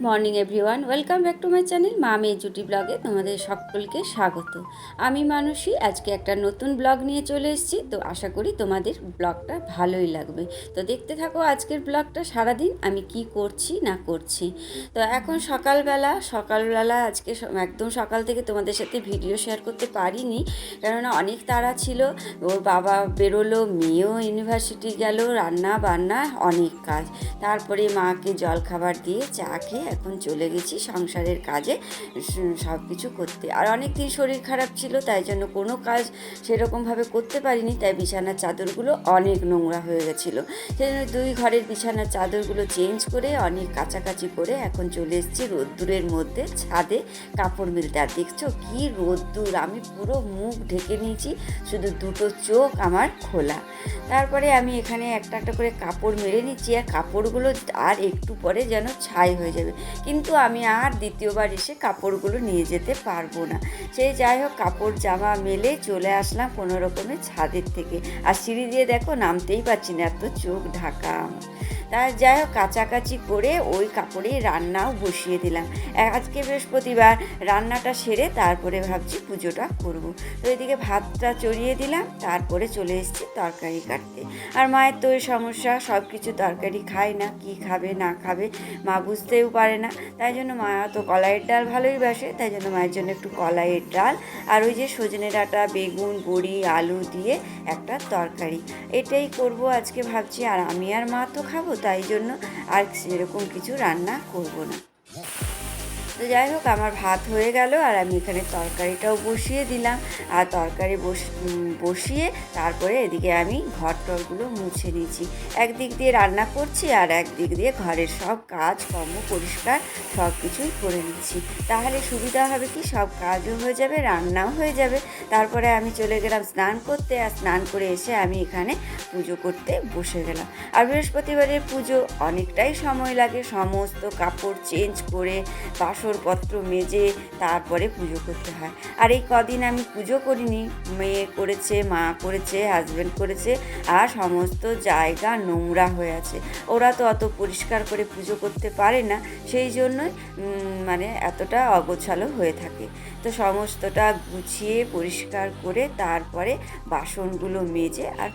Morning everyone, welcome back to my channel মা মেয়ে জুটি ব্লগে তোমাদের সকলকে স্বাগত। আমি মানুষই আজকে একটা নতুন ব্লগ নিয়ে চলে এসেছি। তো আশা করি তোমাদের ব্লগটা ভালোই লাগবে। তো দেখতে থাকো আজকের ব্লগটা, সারাদিন আমি কি করছি না করছি। তো এখন সকালবেলা আজকে একদম সকাল থেকে তোমাদের সাথে ভিডিও শেয়ার করতে পারিনি, কেননা অনেক তাড়া ছিল। ওর বাবা বেরোলো, মেয়েও ইউনিভার্সিটি গেল, রান্না বান্না অনেক কাজ। তারপরে মাকে জলখাবার দিয়ে চা খেয়ে এখন চলে গেছি সংসারের কাজে সব কিছু করতে। আর অনেক দিন শরীর খারাপ ছিল, তাই জন্য কোনো কাজ সেরকমভাবে করতে পারিনি। তাই বিছানার চাদরগুলো অনেক নোংরা হয়ে গেছিলো। সেই জন্য দুই ঘরের বিছানার চাদরগুলো চেঞ্জ করে অনেক কাচাকাচি করে এখন চলে এসেছি রোদ্দুরের মধ্যে ছাদে কাপড় মেলতে। আর দেখছো কি রোদ্দুর, আমি পুরো মুখ ঢেকে নিয়েছি, শুধু দুটো চোখ আমার খোলা। তারপরে আমি এখানে একটা একটা করে কাপড় মেরে নিচ্ছি। আর কাপড়গুলো আর একটু পরে যেন ছাই হয়ে যাবে, কিন্তু আমি আর দ্বিতীয়বার এসে কাপড়গুলো নিয়ে যেতে পারবো না। সেই যাই হোক, কাপড় জামা মেলে চলে আসলাম কোনো রকমের ছাদের থেকে। আর সিঁড়ি দিয়ে দেখো নামতেই পারছি না, এত চোখ ঢাকা। তা যাই হোক, কাচাকাচি করে ওই কাপড়েই রান্নাও বসিয়ে দিলাম। আজকে বৃহস্পতিবার, রান্নাটা সেরে তারপরে ভাবছি পুজোটা করব। তো এদিকে ভাতটা চড়িয়ে দিলাম, তারপরে চলে এসেছি তরকারি কাটতে। আর মায়ের তো ওই সমস্যা, সব কিছু তরকারি খায় না, কি খাবে না খাবে মা বুঝতেও পারে না। তাই জন্য মা তো কলাইয়ের ডাল ভালোই বাসে, তাই জন্য মায়ের জন্য একটু কলাইয়ের ডাল আর ওই যে সজনে ডাঁটা, বেগুন, বড়ি, আলু দিয়ে একটা তরকারি, এটাই করব আজকে ভাবছি। আর আমি আর মা তো খাবো, তাই জন্য আর সেরকম কিছু রান্না করব না। তো যাই হোক, আমার ভাত হয়ে গেল আর আমি এখানে তরকারিটাও বসিয়ে দিলাম। আর তরকারি বসিয়ে তারপরে এদিকে আমি ঘর টরগুলো মুছে নিচ্ছি। একদিক দিয়ে রান্না করছি আর একদিক দিয়ে ঘরের সব কাজকর্ম পরিষ্কার সব কিছুই করে নিচ্ছি। তাহলে সুবিধা হবে কি, সব কাজও হয়ে যাবে, রান্নাও হয়ে যাবে। তারপরে আমি চলে গেলাম স্নান করতে। আর স্নান করে এসে আমি এখানে পুজো করতে বসে গেলাম। আর বৃহস্পতিবারের পুজো অনেকটাই সময় লাগে, সমস্ত কাপড় চেঞ্জ করে বাসনপত্র মেজে তারপরে পুজো করতে হয়। আর এই কদিন আমি পুজো করিনি, মেয়ে করেছে, মা করেছে, হাজব্যান্ড করেছে, আর সমস্ত জায়গা নোংরা হয়ে আছে। ওরা তো অত পরিষ্কার করে পুজো করতে পারে না, সেই জন্যই মানে এতটা অগোছালো হয়ে থাকে। তো সমস্তটা গুছিয়ে পরিষ্কার করে তারপরে বাসনগুলো মেজে আর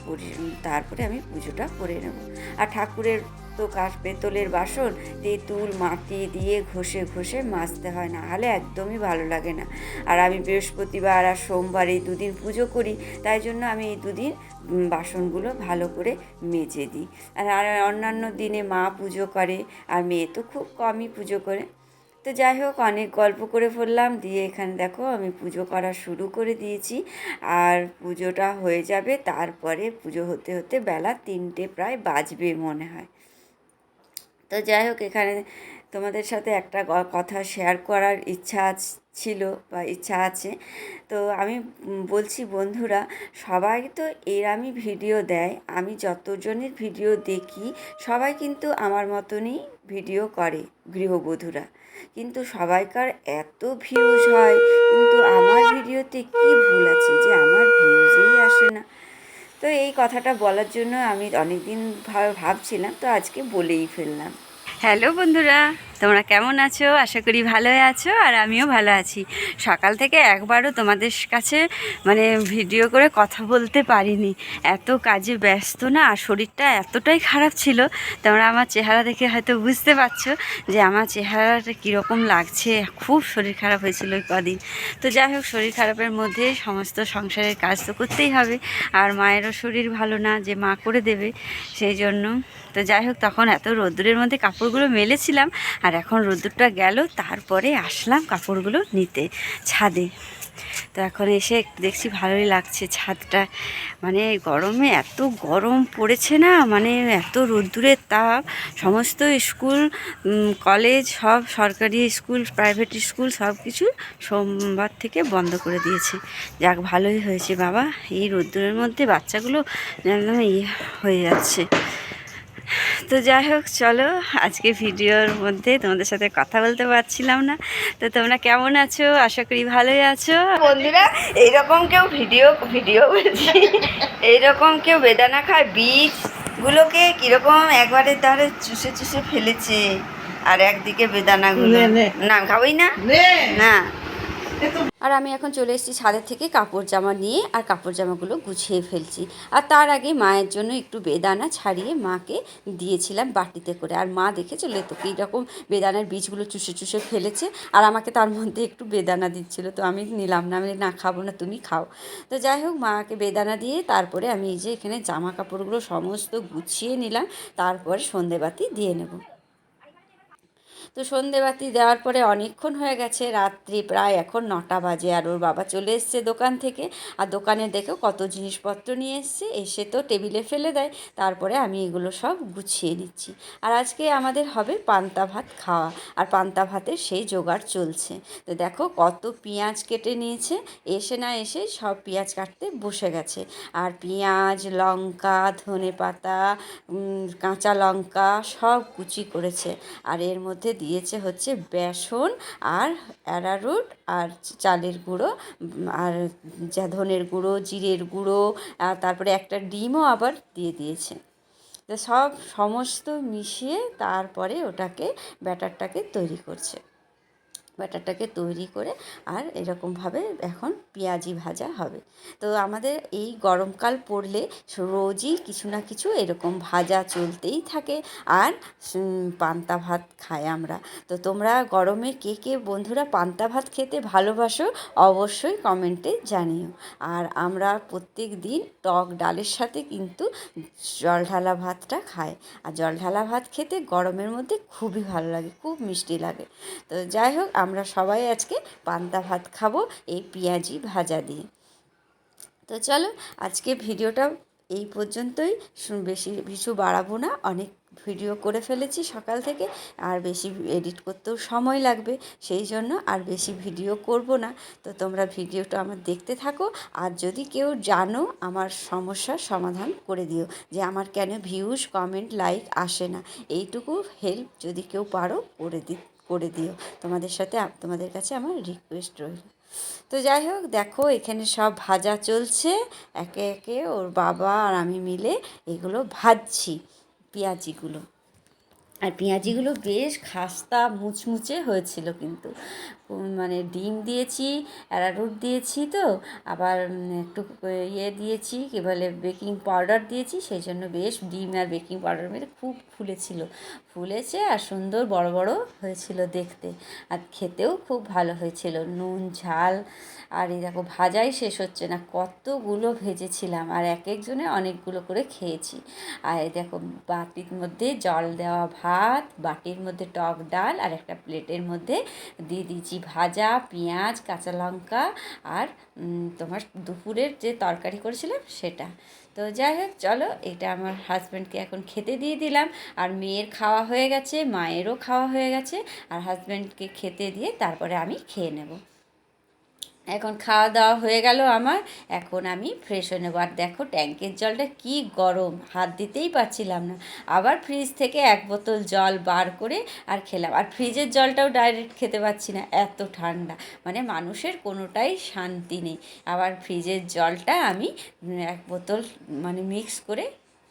তারপরে আমি পুজোটা করে নেব। আর ঠাকুরের তো পেতলের বাসন তেঁতুল মাটি দিয়ে ঘষে ঘষে মাজতে হয়, না হলে একদমই ভালো লাগে না। আর আমি বৃহস্পতিবার আর সোমবার এই দুদিন পুজো করি, তাই জন্য আমি এই দুদিন বাসনগুলো ভালো করে মেজে দিই। আর অন্যান্য দিনে মা পুজো করে আর মেয়ে তো খুব কমই পুজো করে। তো যাই হোক, অনেক গল্প করে ফেললাম, দিয়ে এখানে দেখো আমি পুজো করা শুরু করে দিয়েছি। আর পুজোটা হয়ে যাবে, তারপরে পুজো হতে হতে বেলা 3টে প্রায় বাজবে মনে হয়। তো যাই হোক, এখানে তোমাদের সাথে একটা কথা শেয়ার করার ছিল বা ইচ্ছা আছে। তো আমি বলছি বন্ধুরা, সবাই তো এরমই ভিডিও দেয়, আমি যতজনের ভিডিও দেখি সবাই কিন্তু আমার মতনই ভিডিও করে গৃহবধূরা, কিন্তু সবাইকার এত ভিউজ হয়, কিন্তু আমার ভিডিওতে কি ভুল আছে যে আমার ভিউজেই আসে না। তো এই কথাটা বলার জন্য আমি অনেক দিন ভাবছিলাম, তো আজকে বলেই ফেললাম। হ্যালো বন্ধুরা, তোমরা কেমন আছো? আশা করি ভালোই আছো, আর আমিও ভালো আছি। সকাল থেকে একবারও তোমাদের কাছে মানে ভিডিও করে কথা বলতে পারিনি, এত কাজে ব্যস্ত না। আর শরীরটা এতটাই খারাপ ছিল, তোমরা আমার চেহারা দেখে হয়তো বুঝতে পারছো যে আমার চেহারাটা কীরকম লাগছে। খুব শরীর খারাপ হয়েছিল ওই কদিন। তো যাই হোক, শরীর খারাপের মধ্যে সমস্ত সংসারের কাজ তো করতেই হবে। আর মায়েরও শরীর ভালো না যে মা করে দেবে, সেই জন্য। তো যাই হোক, তখন এত রোদ্দুরের মধ্যে কাপড়গুলো মেলেছিলাম, আর এখন রোদ্দুরটা গেল, তারপরে আসলাম কাপড়গুলো নিতে ছাদে। তো এখন এসে দেখছি ভালোই লাগছে ছাদটা, মানে গরমে এত গরম পড়েছে না, মানে এত রোদ্দুরের তাপ। সমস্ত স্কুল কলেজ, সব সরকারি স্কুল, প্রাইভেট স্কুল সব কিছু সোমবার থেকে বন্ধ করে দিয়েছে। যাক, ভালোই হয়েছে বাবা, এই রোদ্দুরের মধ্যে বাচ্চাগুলো একদম হয়ে যাচ্ছে। তো যাই হোক, চলো আজকে ভিডিওর মধ্যে তোমাদের সাথে কথা বলতে পারছিলাম না। তো তোমরা কেমন আছো? আশা করি ভালোই আছো বন্ধুরা। এইরকম কেউ ভিডিও বলছি, এইরকম কেউ বেদানা খায়, বীজগুলোকে কীরকম একবারে তাহলে চুষে চুষে ফেলেছে। আর একদিকে বেদানাগুলো। না খাবোই না, না। আর আমি এখন চলে এসেছি ছাদের থেকে কাপড় জামা নিয়ে, আর কাপড় জামাগুলো গুছিয়ে ফেলছি। আর তার আগে মায়ের জন্য একটু বেদানা ছাড়িয়ে মাকে দিয়েছিলাম বাটিতে করে। আর মা দেখেছিল তো কীরকম বেদানার বীজগুলো চুষে চুষে ফেলেছে, আর আমাকে তার মধ্যে একটু বেদানা দিচ্ছিল। তো আমি নিলাম না, আমি না খাবো না, তুমি খাও। তো যাই হোক, মাকে বেদানা দিয়ে তারপরে আমি এই যে এখানে জামা কাপড়গুলো সমস্ত গুছিয়ে নিলাম, তারপরে সন্ধেবাতি দিয়ে নেব। তো সন্ধেবাতি দেওয়ার পরে অনেকক্ষণ হয়ে গেছে, রাত্রি প্রায় এখন 9টা বাজে। আর ওর বাবা চলে এসছে দোকান থেকে, আর দোকানে দেখেও কত জিনিসপত্র নিয়ে এসছে, এসে তো টেবিলে ফেলে দেয়। তারপরে আমি এগুলো সব গুছিয়ে নিচ্ছি। আর আজকে আমাদের হবে পান্তা ভাত খাওয়া, আর পান্তা ভাতের সেই জোগাড় চলছে। তো দেখো কত পেঁয়াজ কেটে নিয়েছে, এসে না এসে সব পেঁয়াজ কাটতে বসে গেছে। আর পেঁয়াজ, লঙ্কা, ধনেপাতা, কাঁচা লঙ্কা সব কুচি করেছে। আর এর মধ্যে দিয়েছে হচ্ছে বেসন আর অ্যারারুট আর চালের গুঁড়ো, আর ধনের গুঁড়ো, জিরের গুঁড়ো, আর তারপরে একটা ডিমও আবার দিয়ে দিয়েছে। তো সব সমস্ত মিশিয়ে তারপরে ওটাকে ব্যাটারটাকে তৈরি করছে। ব্যাটারটাকে তৈরি করে আর এরকমভাবে এখন পেঁয়াজি ভাজা হবে। তো আমাদের এই গরমকাল পড়লে রোজই কিছু না কিছু এরকম ভাজা চলতেই থাকে, আর পান্তা ভাত খাই আমরা। তো তোমরা গরমে কে কে বন্ধুরা পান্তা ভাত খেতে ভালোবাসো অবশ্যই কমেন্টে জানিও। আর আমরা প্রত্যেক দিন টক ডালের সাথে কিন্তু জল ঢালা ভাতটা খাই। আর জল ঢালা ভাত খেতে গরমের মধ্যে খুবই ভালো লাগে, খুব মিষ্টি লাগে। তো যাই হোক, আমরা সবাই আজকে পান্তা ভাত খাবো এই পেঁয়াজি ভাজা দিয়ে। তো চলো, আজকে ভিডিওটা এই পর্যন্তই, বেশি কিছু বাড়াবো না। অনেক ভিডিও করে ফেলেছি সকাল থেকে, আর বেশি এডিট করতেও সময় লাগবে, সেই জন্য আর বেশি ভিডিও করব না। তো তোমরা ভিডিওটা আমার দেখতে থাকো, আর যদি কেউ জানো আমার সমস্যার সমাধান করে দিও, যে আমার কেন ভিউজ, কমেন্ট, লাইক আসে না, এইটুকু হেল্প যদি কেউ পারো করে দিও। তোমাদের কাছে আমার রিকোয়েস্ট রইল। তো যাই হোক, দেখো এখানে সব ভাজা চলছে, একে একে ওর বাবা আর আমি মিলে এগুলো ভাজছি পেঁয়াজিগুলো। আর পেঁয়াজিগুলো বেশ খাস্তা মুচমুচে হয়েছিল কিন্তু, মানে ডিম দিয়েছি, অ্যারারুট দিয়েছি, তো আবার একটু দিয়েছি, কী বলে, বেকিং পাউডার দিয়েছি, সেই জন্য বেশ ডিম আর বেকিং পাউডার মেরে খুব ফুলেছে আর সুন্দর বড় বড় হয়েছিল দেখতে, আর খেতেও খুব ভালো হয়েছিল, নুন ঝাল। আর এই দেখো ভাজাই শেষ হচ্ছে না, কতগুলো ভেজেছিলাম, আর এক একজনে অনেকগুলো করে খেয়েছি। আর এই দেখো বাটির মধ্যে জল দেওয়া ভাত, বাটির মধ্যে টক ডাল, আর একটা প্লেটের মধ্যে দিয়ে দিয়েছি ভাজা পেঁয়াজ, কাঁচা লঙ্কা, আর তোমার দুপুরের যে তরকারি করেছিলাম সেটা। তো যাই হোক, চলো এটা আমার হাজব্যান্ডকে এখন খেতে দিয়ে দিলাম। আর মেয়ের খাওয়া হয়ে গেছে, মায়েরও খাওয়া হয়ে গেছে, আর হাজব্যান্ডকে খেতে দিয়ে তারপরে আমি খেয়ে নেব। এখন খাওয়া দাওয়া হয়ে গেল আমার, এখন আমি ফ্রেশ হয়ে নেবো। আর দেখো ট্যাঙ্কের জলটা কি গরম, হাত দিতেই পারছিলাম না। আবার ফ্রিজ থেকে 1 বোতল জল বার করে আর খেলাম। আর ফ্রিজের জলটাও ডাইরেক্ট খেতে পাচ্ছি না, এত ঠান্ডা, মানে মানুষের কোনোটাই শান্তি নেই। আবার ফ্রিজের জলটা আমি 1 বোতল মানে মিক্স করে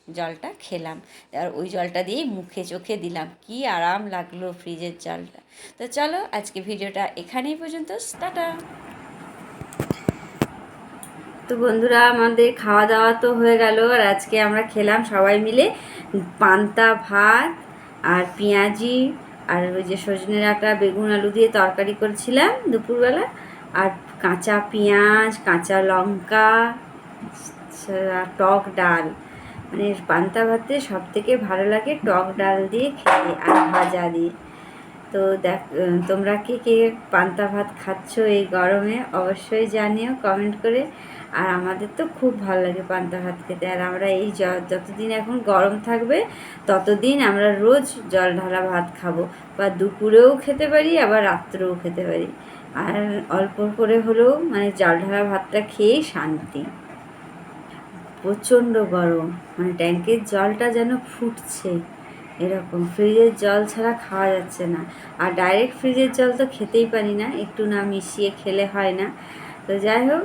জলটা খেলাম, আর ওই জলটা দিয়েই মুখে চোখে দিলাম, কি আরাম লাগলো ফ্রিজের জলটা। তো চলো, আজকে ভিডিওটা এখানেই পর্যন্ত, টাটা। তো বন্ধুরা, আমাদের খাওয়া দাওয়া তো হয়ে গেল, আর আজকে আমরা খেলাম সবাই মিলে পান্তা ভাত আর পেঁয়াজি, আর ওই যে সজনে ডাঁটা বেগুন আলু দিয়ে তরকারি করেছিলাম দুপুরবেলা, আর কাঁচা পেঁয়াজ, কাঁচা লঙ্কা, টক ডাল। মানে পান্তা ভাতে সবথেকে ভালো লাগে টক ডাল দিয়ে খেতে আর ভাজা দিয়ে। তো তোমরা কে পান্তা ভাত খাচ্ছ এই গরমে অবশ্যই জানিও কমেন্ট করে। আর আমাদের তো খুব ভালো লাগে পান্তা ভাত খেতে, আর আমরা এই যতদিন এখন গরম থাকবে ততদিন আমরা রোজ জল ঢালা ভাত খাবো, বা দুপুরেও খেতে পারি, আবার রাত্রেও খেতে পারি। আর অল্প করে হলেও মানে জল ঢালা ভাতটা খেয়েই শান্তি। প্রচণ্ড গরম, মানে ট্যাঙ্কের জলটা যেন ফুটছে এরকম, ফ্রিজের জল ছাড়া খাওয়া যাচ্ছে না। আর ডাইরেক্ট ফ্রিজের জল তো খেতেই পারি না, একটু না মিশিয়ে খেলে হয় না। তো যাই হোক,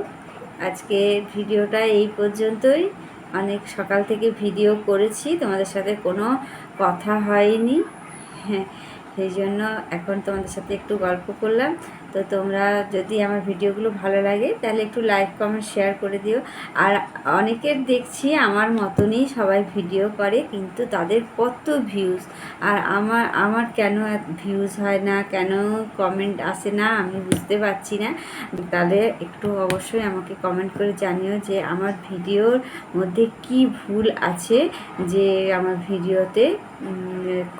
আজকে ভিডিওটা এই পর্যন্তই। অনেক সকাল থেকে ভিডিও করেছি, তোমাদের সাথে কোনো কথা হয়নি। হ্যাঁ, সেই জন্য এখন তোমাদের সাথে একটু গল্প করলাম। তো তোমরা যদি আমার ভিডিওগুলো ভালো লাগে তাহলে একটু লাইক কমেন্ট শেয়ার করে দিও। আর অনেকের দেখছি আমার মতনই সবাই ভিডিও করে, কিন্তু তাদের কত ভিউজ, আর আমার কেন ভিউজ হয় না, কেন কমেন্ট আসে না, আমি বুঝতে পারছি না। তাহলে একটু অবশ্যই আমাকে কমেন্ট করে জানিও যে আমার ভিডিওর মধ্যে কি ভুল আছে, যে আমার ভিডিওতে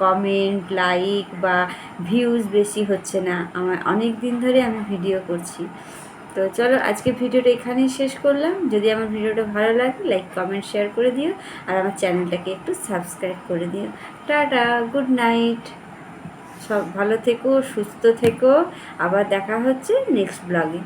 কমেন্ট লাইক বা ভিউজ বেশি হচ্ছে না। আমার অনেক দিন ধরে আমি ভিডিও করছি। তো চলো আজকে ভিডিওটা এখানেই শেষ করলাম। যদি আমার ভিডিওটা ভালো লাগে লাইক কমেন্ট শেয়ার করে দিও, আর আমার চ্যানেলটাকে একটু সাবস্ক্রাইব করে দিও। টাটা, গুড নাইট, সব ভালো থেকো, সুস্থ থেকো। আবার দেখা হচ্ছে নেক্সট ব্লগে।